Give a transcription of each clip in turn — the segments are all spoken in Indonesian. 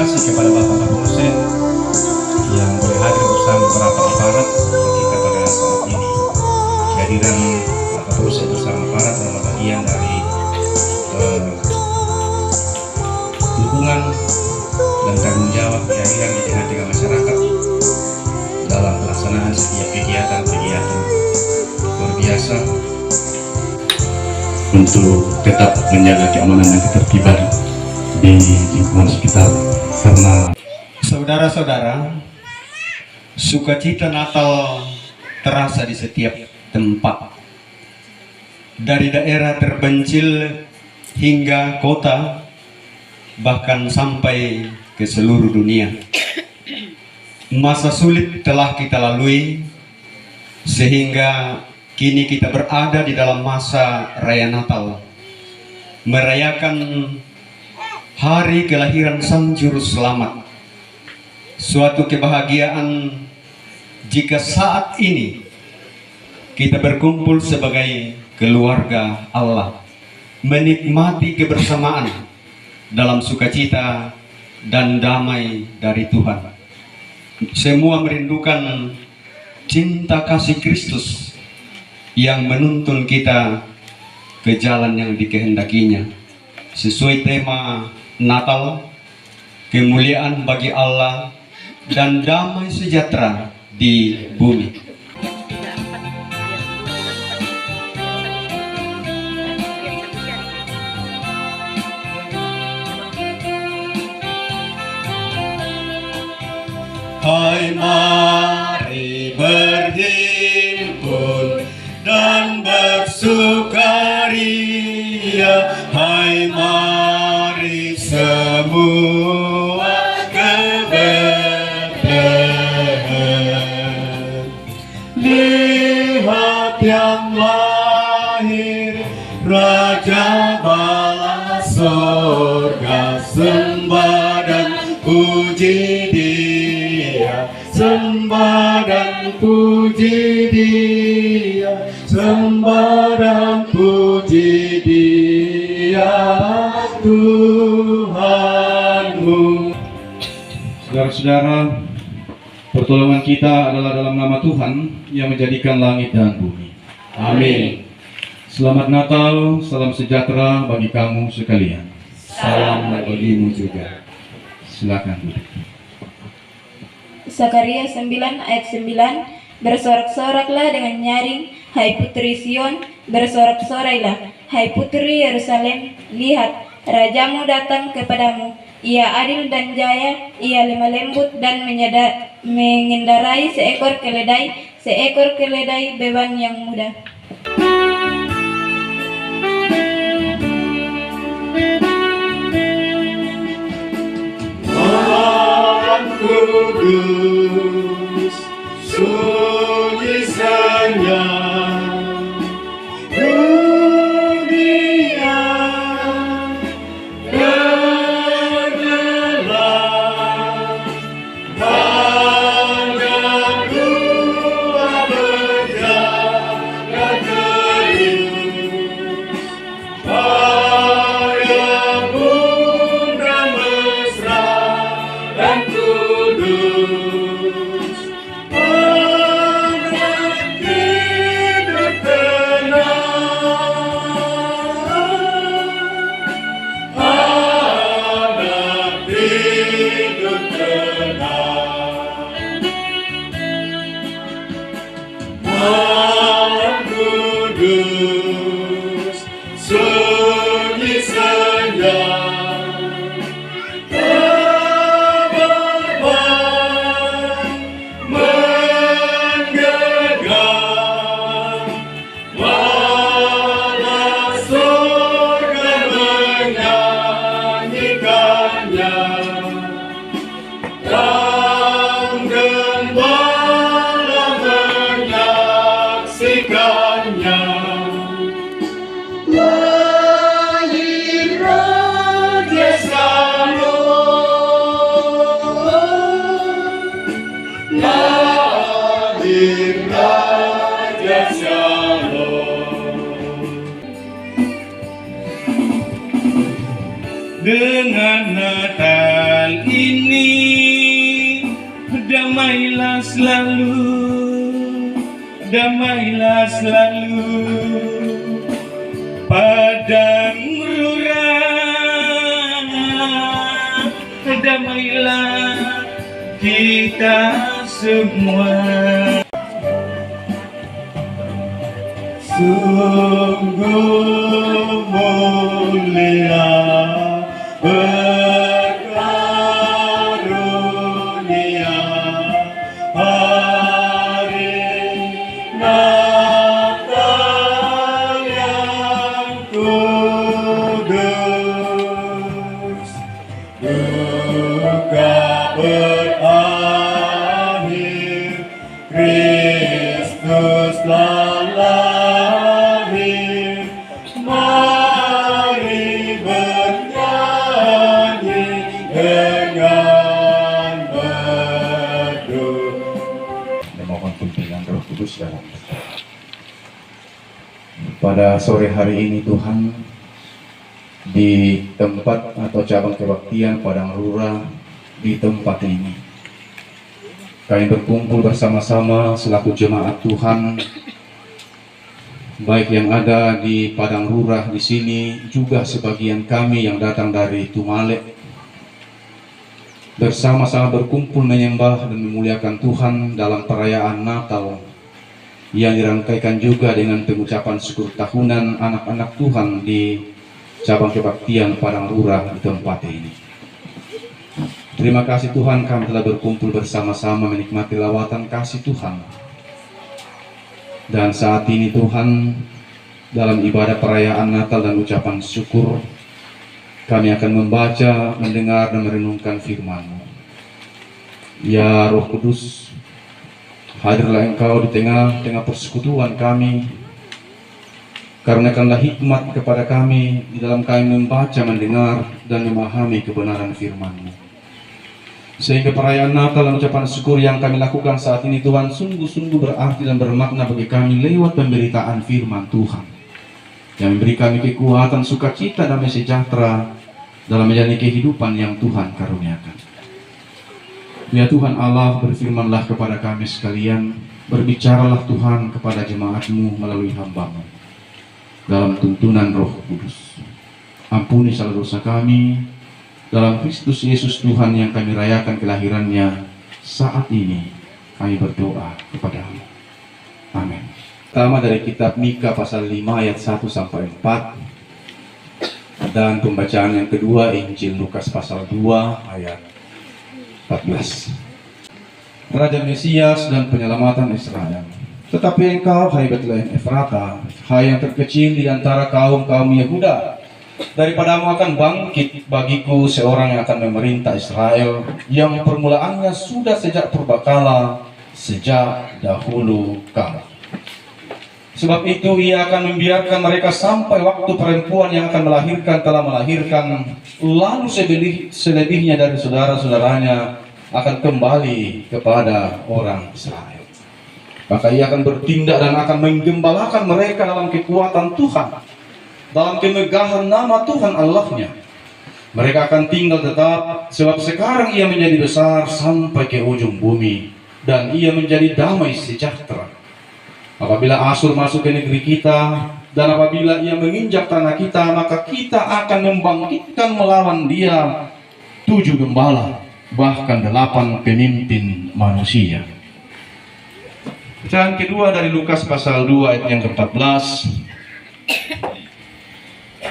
kasih kepada Bapak Kapolsek yang boleh hadir bersama beberapa aparat kita pada saat ini. Kehadiran Bapak Kapolsek bersama aparat adalah bagian dari dukungan dan tanggung jawab kehadiran di tengah-tengah masyarakat dalam pelaksanaan setiap kegiatan-kegiatan luar biasa untuk tetap menjaga keamanan dan ketertiban di lingkungan sekitar. Karena saudara-saudara, sukacita Natal terasa di setiap tempat, dari daerah terpencil hingga kota, bahkan sampai ke seluruh dunia. Masa sulit telah kita lalui, sehingga kini kita berada di dalam masa raya Natal, merayakan hari kelahiran Sang Juru Selamat. Suatu kebahagiaan jika saat ini kita berkumpul sebagai keluarga Allah, menikmati kebersamaan dalam sukacita dan damai dari Tuhan. Semua merindukan cinta kasih Kristus yang menuntun kita ke jalan yang dikehendakinya. Sesuai tema Natal, kemuliaan bagi Allah dan damai sejahtera di bumi. Hai, mari berhimpun dan bersukaria. Hai, mari semua ke Betlehem. Lihat yang lahir, Raja bala sorga, sembah dan puji Dia, sembah dan puji Dia, sembah dan puji Dia, Tuhanmu. Saudara-saudara, pertolongan kita adalah dalam nama Tuhan yang menjadikan langit dan bumi. Amin. Selamat Natal, salam sejahtera bagi kamu sekalian. Salam bagimu juga. Silakan duduk. Sakaria 9 ayat 9, bersorak-soraklah dengan nyaring, hai putri Sion, bersorak-sorailah, hai putri Yerusalem, lihat, rajamu datang kepadamu, ia adil dan jaya, ia lemah lembut dan mengendarai seekor keledai beban yang mudah. Kudus, sunyi senyap, dunia tergelap, hanya dua berjaga terus, ayah bunda mesra dan kudus. selalu, damailah selalu, padang rurah, damailah kita semua. Sungguh mulia berkarunia hari Natal yang kudus. Duka berakhir, Kristus telah lahir. Mari bernyanyi dengan merdu. Memohon pimpinan Roh Kudus dalam pada sore hari ini Tuhan, di tempat atau cabang kebaktian Padang Rura di tempat ini, kami berkumpul bersama-sama selaku jemaat Tuhan, baik yang ada di Padang Rura di sini, juga sebagian kami yang datang dari Tumalek, bersama-sama berkumpul menyembah dan memuliakan Tuhan dalam perayaan Natal yang dirangkaikan juga dengan pengucapan syukur tahunan anak-anak Tuhan di cabang kebaktian Padang Rura di tempat ini. Terima kasih Tuhan, kami telah berkumpul bersama-sama menikmati lawatan kasih Tuhan. Dan saat ini Tuhan, dalam ibadah perayaan Natal dan ucapan syukur, kami akan membaca, mendengar, dan merenungkan firman-Mu. Ya Roh Kudus, hadirlah Engkau di tengah-tengah persekutuan kami. Karuniakanlah hikmat kepada kami di dalam kami membaca, mendengar, dan memahami kebenaran firman-Mu. Sehingga perayaan Natal dan ucapan syukur yang kami lakukan saat ini Tuhan sungguh-sungguh berarti dan bermakna bagi kami lewat pemberitaan firman Tuhan, yang memberi kami kekuatan, sukacita, damai sejahtera dalam menjalani kehidupan yang Tuhan karuniakan. Ya Tuhan Allah, berfirmanlah kepada kami sekalian, berbicaralah Tuhan kepada jemaat-Mu melalui hamba-Mu dalam tuntunan Roh Kudus. Ampuni salah dosa kami dalam Kristus Yesus Tuhan yang kami rayakan kelahirannya saat ini. Kami berdoa kepada-Mu. Amin. Pertama dari kitab Mika pasal 5 ayat 1 sampai 4. Dan pembacaan yang kedua Injil Lukas pasal 2 ayat 14. Raja Mesias dan penyelamatan Israel. Tetapi engkau, hai Betlehem Efrata, hai yang terkecil di antara kaum-kaum Yehuda, daripadamu akan bangkit bagiku seorang yang akan memerintah Israel, yang permulaannya sudah sejak purbakala, sejak dahulu kala. Sebab itu ia akan membiarkan mereka sampai waktu perempuan yang akan melahirkan telah melahirkan, lalu selebihnya dari saudara-saudaranya akan kembali kepada orang Israel. Maka ia akan bertindak dan akan menggembalakan mereka dalam kekuatan Tuhan, dalam kemegahan nama Tuhan Allahnya. Mereka akan tinggal tetap, sebab sekarang ia menjadi besar sampai ke ujung bumi, dan ia menjadi damai sejahtera. Apabila Asyur masuk ke negeri kita, dan apabila ia menginjak tanah kita, maka kita akan membangkitkan melawan dia 7 gembala, bahkan 8 pemimpin manusia. Bacaan kedua dari Lukas pasal 2 ayat yang ke-14.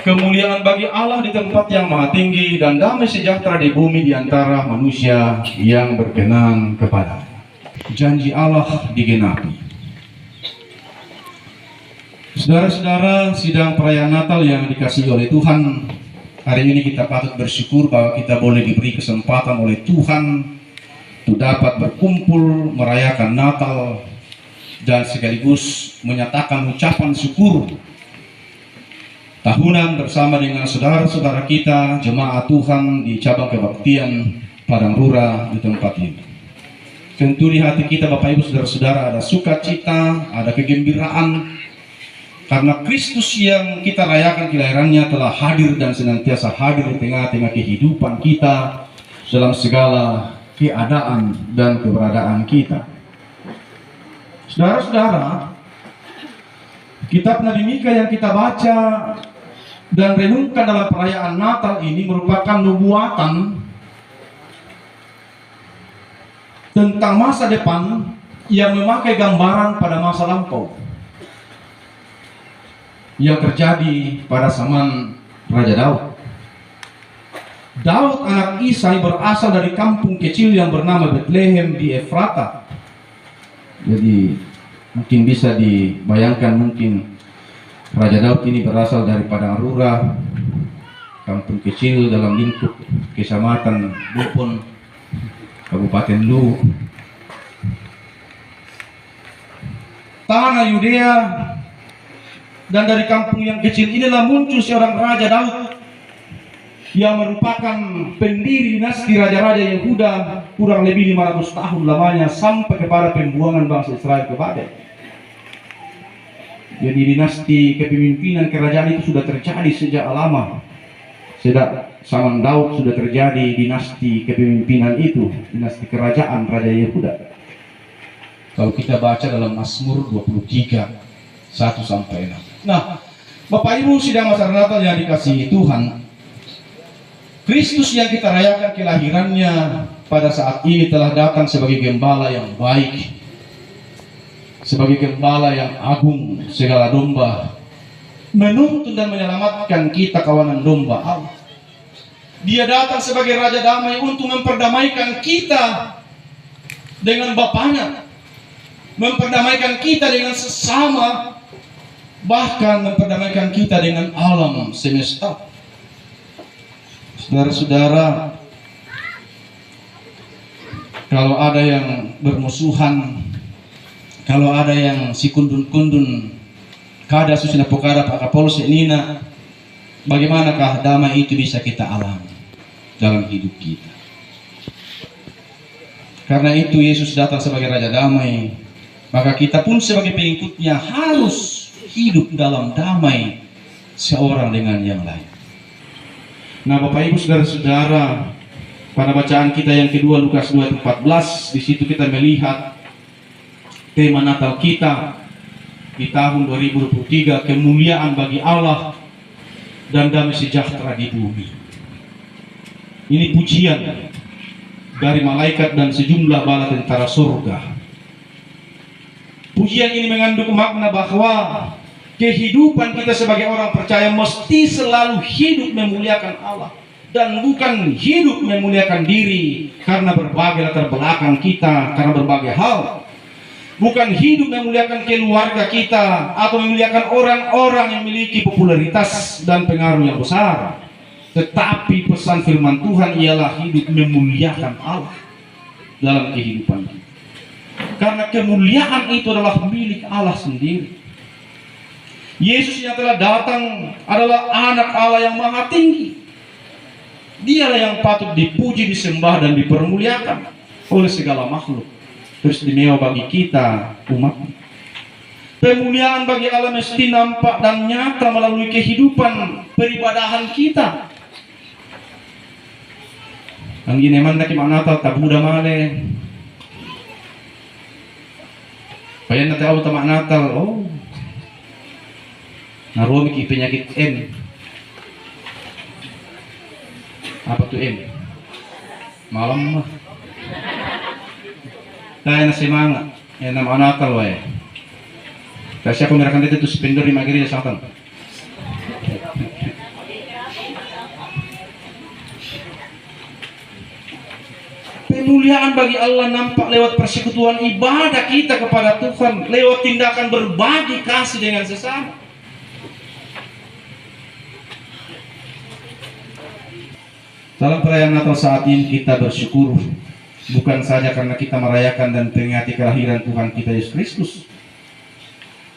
Kemuliaan bagi Allah di tempat yang maha tinggi, dan damai sejahtera di bumi di antara manusia yang berkenan kepadanya. Janji Allah digenapi. Saudara-saudara, sidang perayaan Natal yang dikasihi oleh Tuhan, hari ini kita patut bersyukur bahwa kita boleh diberi kesempatan oleh Tuhan untuk dapat berkumpul merayakan Natal dan sekaligus menyatakan ucapan syukur tahunan bersama dengan saudara-saudara kita, jemaat Tuhan di cabang kebaktian Padang Rura di tempat ini. Tentu di hati kita Bapak Ibu Saudara-saudara ada sukacita, ada kegembiraan, karena Kristus yang kita rayakan kelahirannya telah hadir dan senantiasa hadir di tengah-tengah kehidupan kita dalam segala keadaan dan keberadaan kita. Saudara-saudara, kitab Nabi Mika yang kita baca dan renungkan dalam perayaan Natal ini merupakan nubuatan tentang masa depan yang memakai gambaran pada masa lampau yang terjadi pada zaman Raja Daud. Daud anak Isai berasal dari kampung kecil yang bernama Bethlehem di Efrata. Jadi mungkin bisa dibayangkan, mungkin Raja Daud ini berasal dari Padang Rura, kampung kecil dalam lingkup Kecamatan Dupon, Kabupaten Lu. Tanah Yudea, dan dari kampung yang kecil inilah muncul seorang Raja Daud yang merupakan pendiri dinasti raja-raja Yehuda kurang lebih 500 tahun lamanya sampai kepada pembuangan bangsa Israel ke Babel. Jadi dinasti kepemimpinan kerajaan itu sudah terjadi sejak lama. Sejak zaman Daud sudah terjadi dinasti kepemimpinan itu, dinasti kerajaan Raja Yehuda. Kalau kita baca dalam Mazmur 23 1-6. Nah, Bapak Ibu sidang acara Natal yang dikasihi Tuhan, Kristus yang kita rayakan kelahirannya pada saat ini telah datang sebagai gembala yang baik, sebagai gembala yang agung segala domba, menuntun dan menyelamatkan kita kawanan domba Allah. Dia datang sebagai Raja Damai untuk memperdamaikan kita dengan Bapaknya, memperdamaikan kita dengan sesama, bahkan memperdamaikan kita dengan alam semesta. Saudara-saudara, kalau ada yang bermusuhan, kalau ada yang si kundun-kundun kada susina pokara pak kapolos nina, bagaimanakah damai itu bisa kita alami dalam hidup kita? Karena itu Yesus datang sebagai Raja Damai, maka kita pun sebagai pengikutnya harus hidup dalam damai seorang dengan yang lain. Nah, Bapak Ibu saudara-saudara, pada bacaan kita yang kedua Lukas 2:14, di situ kita melihat tema Natal kita di tahun 2023, kemuliaan bagi Allah dan damai sejahtera di bumi. Ini pujian dari malaikat dan sejumlah bala tentara surga. Pujian ini mengandung makna bahwa kehidupan kita sebagai orang percaya mesti selalu hidup memuliakan Allah dan bukan hidup memuliakan diri karena berbagai latar belakang kita, karena berbagai hal. Bukan hidup memuliakan keluarga kita atau memuliakan orang-orang yang memiliki popularitas dan pengaruh yang besar. Tetapi pesan firman Tuhan ialah hidup memuliakan Allah dalam kehidupan kita. Karena kemuliaan itu adalah milik Allah sendiri. Yesus yang telah datang adalah anak Allah yang maha tinggi. Dialah yang patut dipuji, disembah, dan dipermuliakan oleh segala makhluk. Teristimewa bagi kita, umat. Pemuliaan bagi Allah mesti nampak dan nyata melalui kehidupan peribadahan kita. Ang gineman na kimanata tabuda male. Payan na tayo tama natal. Oh. Narumik penyakit M. Apa tuh M? Malam mah. Kaya na si Manga. Yan na manakal wae. Kasi ako merakan dito si Pendori Magiri sa Satan. Kemuliaan bagi Allah nampak lewat persekutuan ibadah kita kepada Tuhan, lewat tindakan berbagi kasih dengan sesama. Dalam perayaan Natal saat ini kita bersyukur bukan saja karena kita merayakan dan peringati kelahiran Tuhan kita Yesus Kristus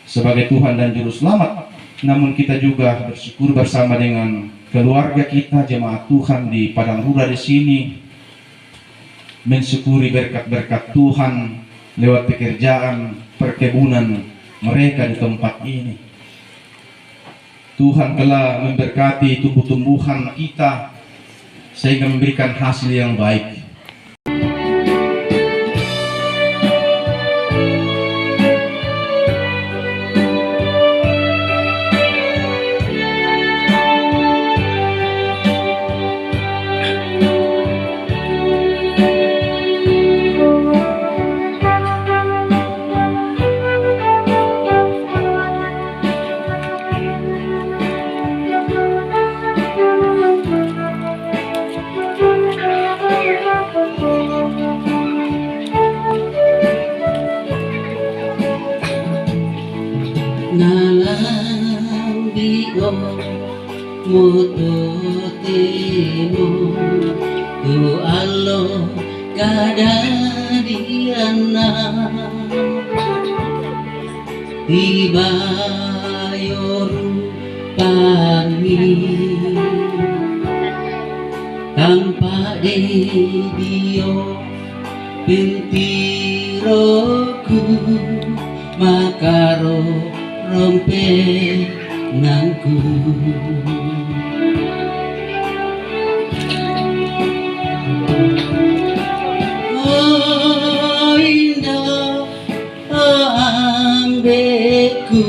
sebagai Tuhan dan Juru Selamat, namun kita juga bersyukur bersama dengan keluarga kita, jemaat Tuhan di Padang Rura di sini, mensyukuri berkat-berkat Tuhan lewat pekerjaan perkebunan mereka di tempat ini. Tuhan telah memberkati tumbuh-tumbuhan kita sehingga memberikan hasil yang baik. mututimu tu Allah kadadiana tiba yoru kami tanpa dia pintiroku makaro rompe nangku oh indah ambeku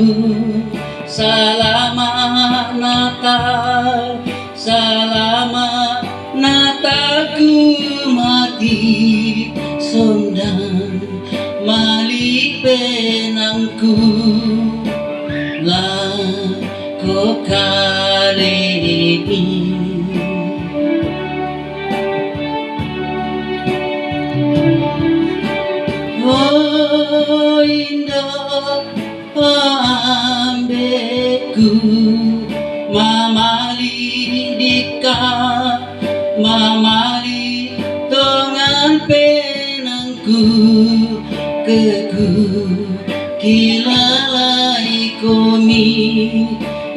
selamat Natal selamat Natalku mati sondang mali penangku lah kau kali ini oh indah ambeku mamali dika mamali tongan penangku keku kilalai komi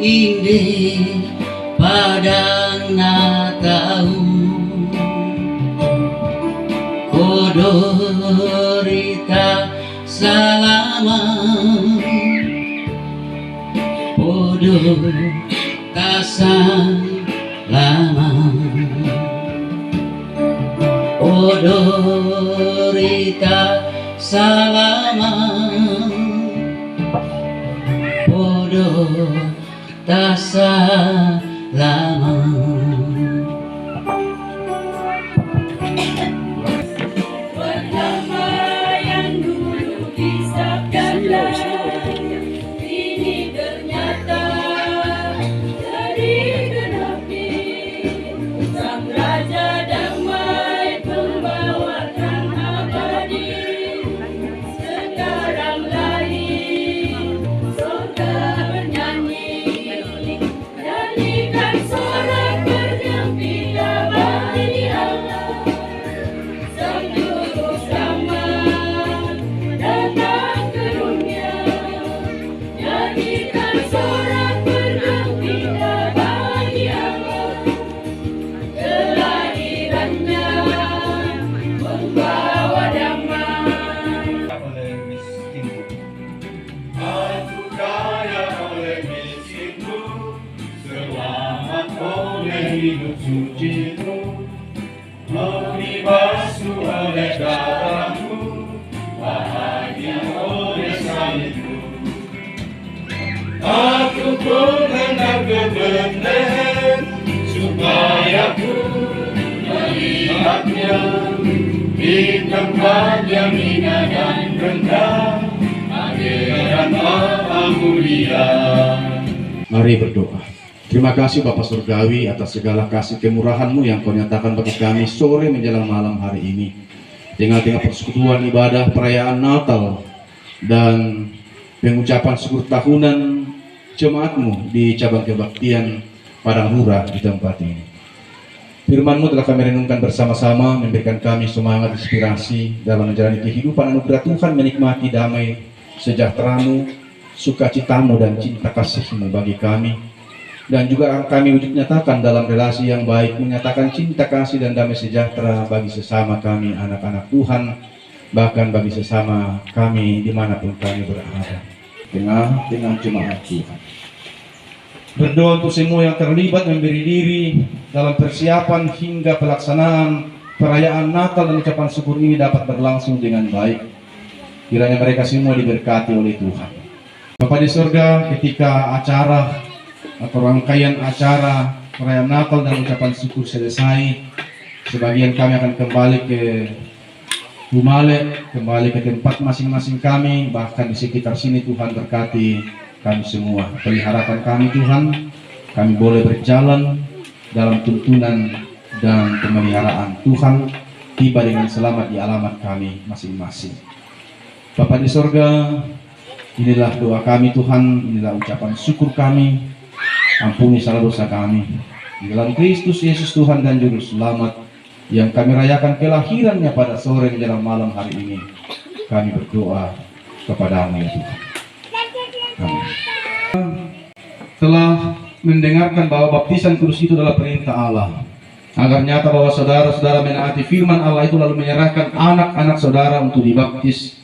inde padang natau kodorita salaman podo tasan lama odorita salaman podo tasan lama Pertama yang dulu disabdakan ini ternyata jadi genapi. Sang Raja damai pembawakan abadi sekarang lahir surga bernyanyi nyanyikan sorak bergembira bagi Allah. Sang Juru Selamat datang ke dunia, nyanyikan sorak bergembira bagi Allah. Kelahirannya membawa damai. Oleh miskinmu, aku kaya oleh miskinmu, selamat oleh hidup sucimu, mau dibasuh oleh darahmu, bahagia oleh salibmu. Aku pun hendak ke Bethlehem supaya ku melihatnya di tempat yang indah dan rendah, hadirat Allah mulia. Mari berdoa. Terima kasih Bapa Surgawi atas segala kasih kemurahan-Mu yang Kau nyatakan bagi kami sore menjelang malam hari ini. Tengah-tengah persekutuan ibadah perayaan Natal dan pengucapan syukur tahunan jemaat-Mu di cabang kebaktian Padang Hura di tempat ini. Firman-Mu telah kami renungkan bersama-sama, memberikan kami semangat inspirasi dalam menjalani kehidupan anugerah Tuhan, menikmati damai sejahtera-Mu, sukacita-Mu dan cinta kasih-Mu bagi kami. Dan juga kami wujud nyatakan dalam relasi yang baik, menyatakan cinta kasih dan damai sejahtera bagi sesama kami anak-anak Tuhan, bahkan bagi sesama kami dimanapun kami berada, tengah-tengah jemaat Tuhan. Berdoa untuk semua yang terlibat memberi diri dalam persiapan hingga pelaksanaan perayaan Natal dan ucapan syukur ini dapat berlangsung dengan baik. Kiranya mereka semua diberkati oleh Tuhan. Bapa di surga, ketika acara atau rangkaian acara perayaan Natal dan ucapan syukur selesai, sebagian kami akan kembali ke Bumale, kembali ke tempat masing-masing kami, bahkan di sekitar sini. Tuhan berkati kami semua, peliharakan kami Tuhan, kami boleh berjalan dalam tuntunan dan pemeliharaan Tuhan, tiba dengan selamat di alamat kami masing-masing. Bapa di sorga, inilah doa kami Tuhan, inilah ucapan syukur kami. Ampuni salah dosa kami. Di dalam Kristus Yesus Tuhan dan Juru Selamat yang kami rayakan kelahirannya pada sore menjelang malam hari ini, kami berdoa kepadamu ya Tuhan. Amin. Telah mendengarkan bahwa baptisan kudus itu adalah perintah Allah, agar nyata bahwa saudara-saudara menaati firman Allah itu lalu menyerahkan anak-anak saudara untuk dibaptis,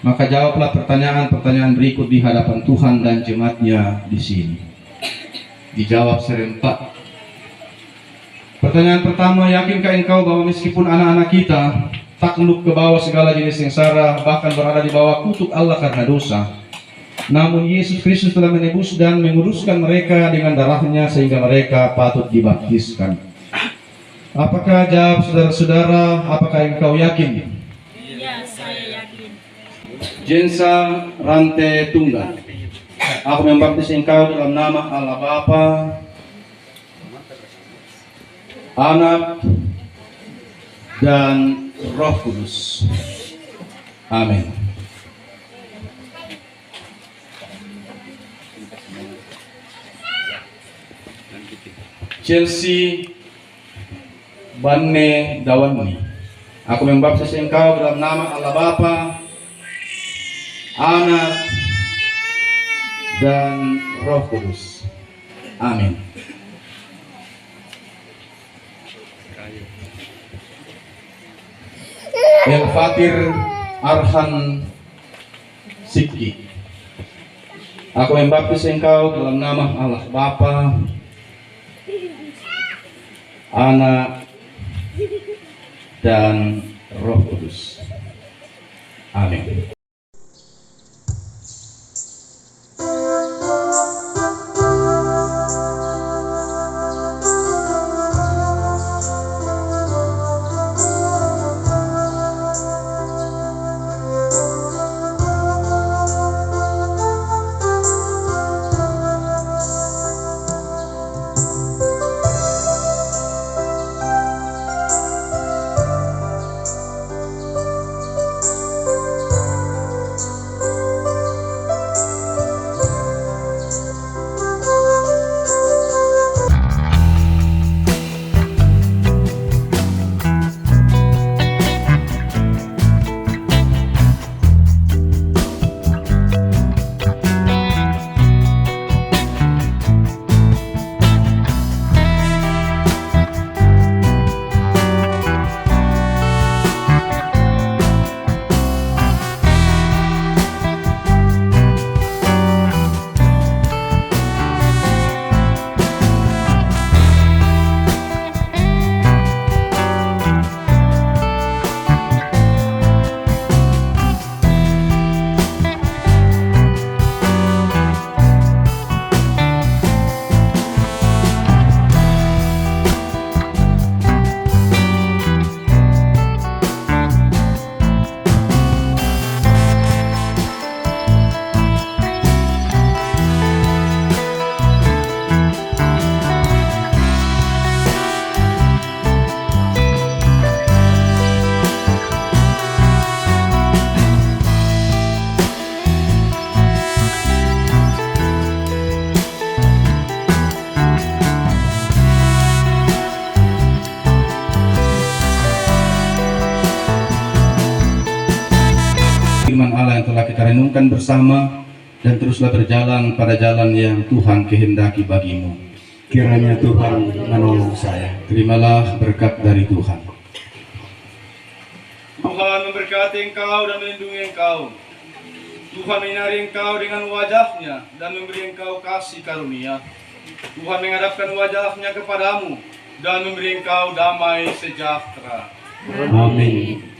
maka jawablah pertanyaan-pertanyaan berikut di hadapan Tuhan dan jemaatnya di sini. Dijawab serentak. Pertanyaan pertama, yakinkah engkau bahwa meskipun anak-anak kita takluk ke bawah segala jenis sengsara, bahkan berada di bawah kutuk Allah karena dosa, namun Yesus Kristus telah menebus dan menguduskan mereka dengan darahnya sehingga mereka patut dibaptiskan? Apakah, jawab saudara-saudara, apakah engkau yakin? Iya, saya yakin. Jensa Rante Tunggal. Aku membaptis engkau dalam nama Allah Bapa, Anak, dan Roh Kudus. Amin. Chelsea Banne Dawani. Aku membaptis engkau dalam nama Allah Bapa, Anak, dan Roh Kudus. Amin. El Fatir Arhan Sikki. Aku membaptis engkau dalam nama Allah Bapa, Anak, dan Roh Kudus. Amin. Firman Allah yang telah kita renungkan bersama, dan teruslah berjalan pada jalan yang Tuhan kehendaki bagimu. Kiranya Tuhan menolong saya. Terimalah berkat dari Tuhan. Tuhan memberkati engkau dan melindungi engkau. Tuhan menyinari engkau dengan wajah-Nya dan memberi engkau kasih karunia. Tuhan menghadapkan wajah-Nya kepadamu dan memberi engkau damai sejahtera. Amin.